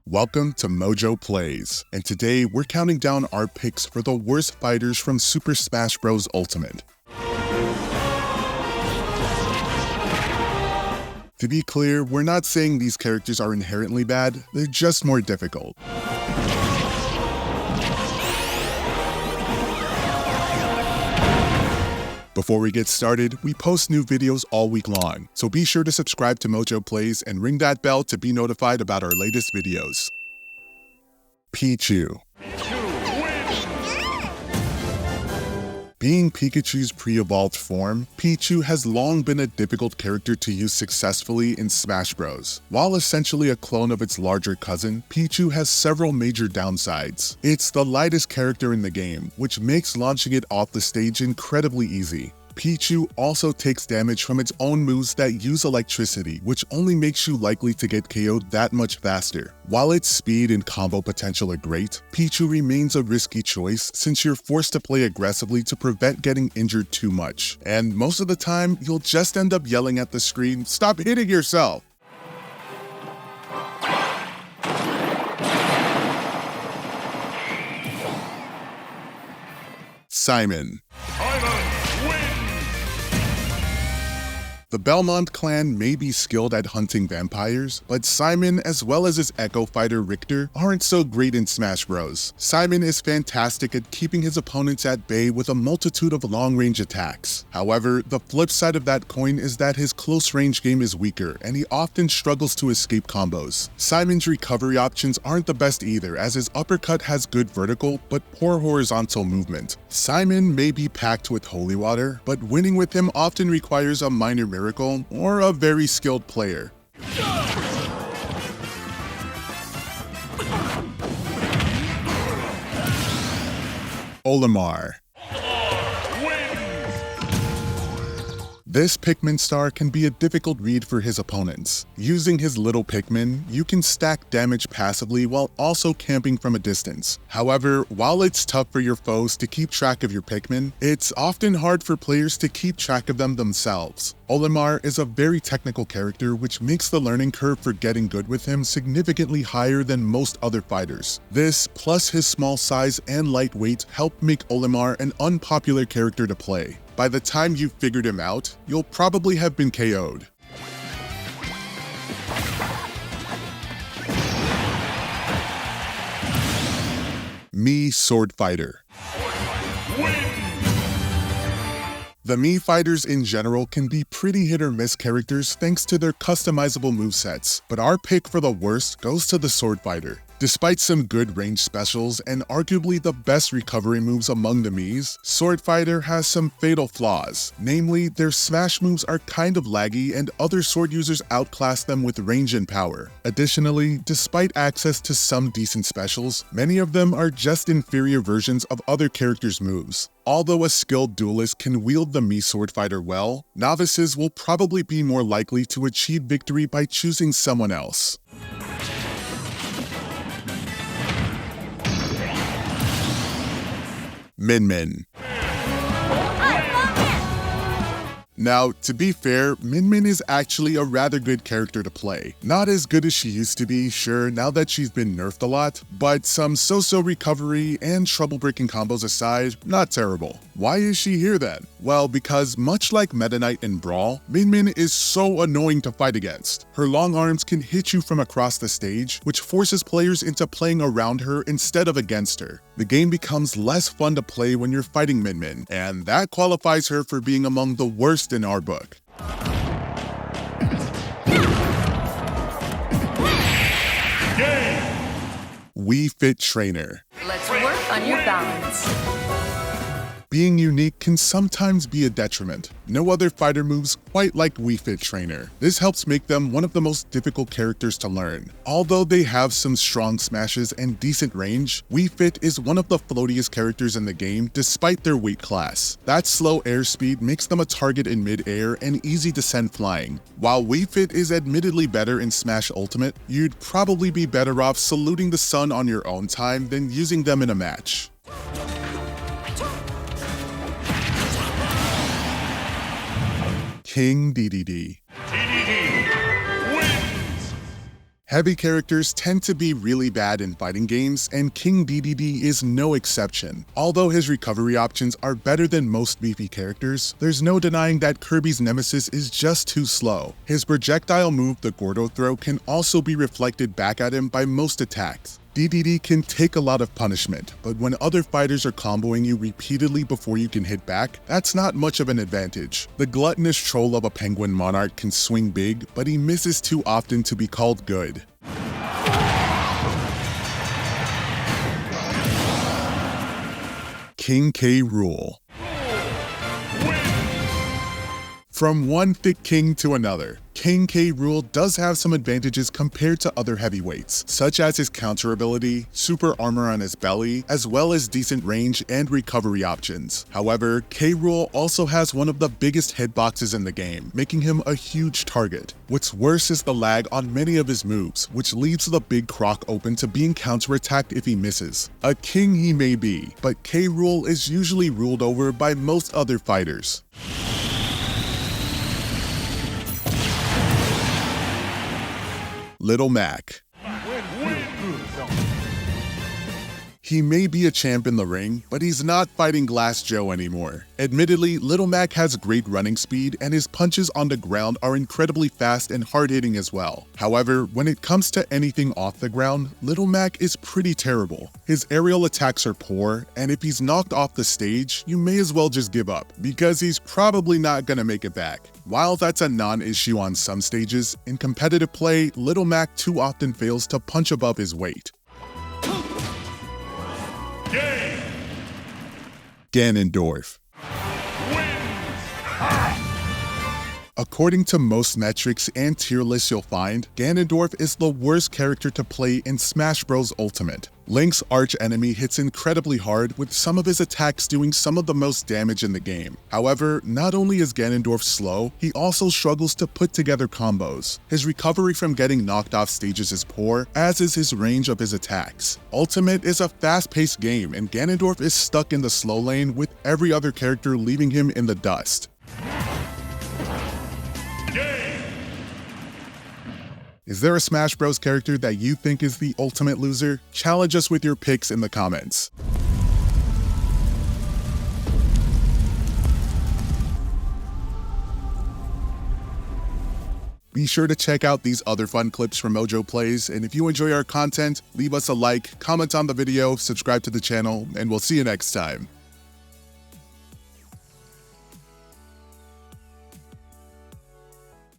Welcome to MojoPlays, and today we're counting down our picks for the worst fighters from Super Smash Bros. Ultimate. To be clear, we're not saying these characters are inherently bad, they're just more difficult. Before we get started, we post new videos all week long, so be sure to subscribe to MojoPlays and ring that bell to be notified about our latest videos. Pichu. Being Pikachu's pre-evolved form, Pichu has long been a difficult character to use successfully in Smash Bros. While essentially a clone of its larger cousin, Pichu has several major downsides. It's the lightest character in the game, which makes launching it off the stage incredibly easy. Pichu also takes damage from its own moves that use electricity, which only makes you likely to get KO'd that much faster. While its speed and combo potential are great, Pichu remains a risky choice since you're forced to play aggressively to prevent getting injured too much. And most of the time, you'll just end up yelling at the screen, "Stop hitting yourself!" Simon. The Belmont clan may be skilled at hunting vampires, but Simon, as well as his Echo Fighter Richter, aren't so great in Smash Bros. Simon is fantastic at keeping his opponents at bay with a multitude of long-range attacks. However, the flip side of that coin is that his close-range game is weaker, and he often struggles to escape combos. Simon's recovery options aren't the best either, as his uppercut has good vertical, but poor horizontal movement. Simon may be packed with holy water, but winning with him often requires a minor miracle or a very skilled player. Olimar. This Pikmin star can be a difficult read for his opponents. Using his little Pikmin, you can stack damage passively while also camping from a distance. However, while it's tough for your foes to keep track of your Pikmin, it's often hard for players to keep track of them themselves. Olimar is a very technical character, which makes the learning curve for getting good with him significantly higher than most other fighters. This, plus his small size and lightweight, help make Olimar an unpopular character to play. By the time you've figured him out, you'll probably have been KO'd. Mii Fighter. The Mii Fighters in general can be pretty hit or miss characters thanks to their customizable movesets, but our pick for the worst goes to the Sword Fighter. Despite some good range specials and arguably the best recovery moves among the Miis, Sword Fighter has some fatal flaws. Namely, their smash moves are kind of laggy and other sword users outclass them with range and power. Additionally, despite access to some decent specials, many of them are just inferior versions of other characters' moves. Although a skilled duelist can wield the Mii Sword Fighter well, novices will probably be more likely to achieve victory by choosing someone else. Min. Now, to be fair, Min is actually a rather good character to play. Not as good as she used to be, sure, now that she's been nerfed a lot, but some so-so recovery and trouble-breaking combos aside, not terrible. Why is she here then? Well, because much like Meta Knight in Brawl, Min is so annoying to fight against. Her long arms can hit you from across the stage, which forces players into playing around her instead of against her. The game becomes less fun to play when you're fighting Min, and that qualifies her for being among the worst in our book. WeFit Trainer. Let's work on your balance. Being unique can sometimes be a detriment. No other fighter moves quite like WeFit Trainer. This helps make them one of the most difficult characters to learn. Although they have some strong smashes and decent range, WeFit is one of the floatiest characters in the game despite their weight class. That slow airspeed makes them a target in mid-air and easy to send flying. While WeFit is admittedly better in Smash Ultimate, you'd probably be better off saluting the sun on your own time than using them in a match. King DDD. Heavy characters tend to be really bad in fighting games, and King DDD is no exception. Although his recovery options are better than most beefy characters, there's no denying that Kirby's nemesis is just too slow. His projectile move, the Gordo Throw, can also be reflected back at him by most attacks. DDD can take a lot of punishment, but when other fighters are comboing you repeatedly before you can hit back, that's not much of an advantage. The gluttonous troll of a penguin monarch can swing big, but he misses too often to be called good. King Krule. From one thick king to another, King Krule does have some advantages compared to other heavyweights, such as his counter ability, super armor on his belly, as well as decent range and recovery options. However, Krule also has one of the biggest hitboxes in the game, making him a huge target. What's worse is the lag on many of his moves, which leaves the big croc open to being counterattacked if he misses. A king he may be, but Krule is usually ruled over by most other fighters. Little Mac. He may be a champ in the ring, but he's not fighting Glass Joe anymore. Admittedly, Little Mac has great running speed, and his punches on the ground are incredibly fast and hard-hitting as well. However, when it comes to anything off the ground, Little Mac is pretty terrible. His aerial attacks are poor, and if he's knocked off the stage, you may as well just give up, because he's probably not gonna make it back. While that's a non-issue on some stages, in competitive play, Little Mac too often fails to punch above his weight. Ganondorf. According to most metrics and tier lists you'll find, Ganondorf is the worst character to play in Smash Bros. Ultimate. Link's arch-enemy hits incredibly hard, with some of his attacks doing some of the most damage in the game. However, not only is Ganondorf slow, he also struggles to put together combos. His recovery from getting knocked off stages is poor, as is his range of his attacks. Ultimate is a fast-paced game, and Ganondorf is stuck in the slow lane, with every other character leaving him in the dust. Is there a Smash Bros. Character that you think is the ultimate loser? Challenge us with your picks in the comments. Be sure to check out these other fun clips from MojoPlays, and if you enjoy our content, leave us a like, comment on the video, subscribe to the channel, and we'll see you next time.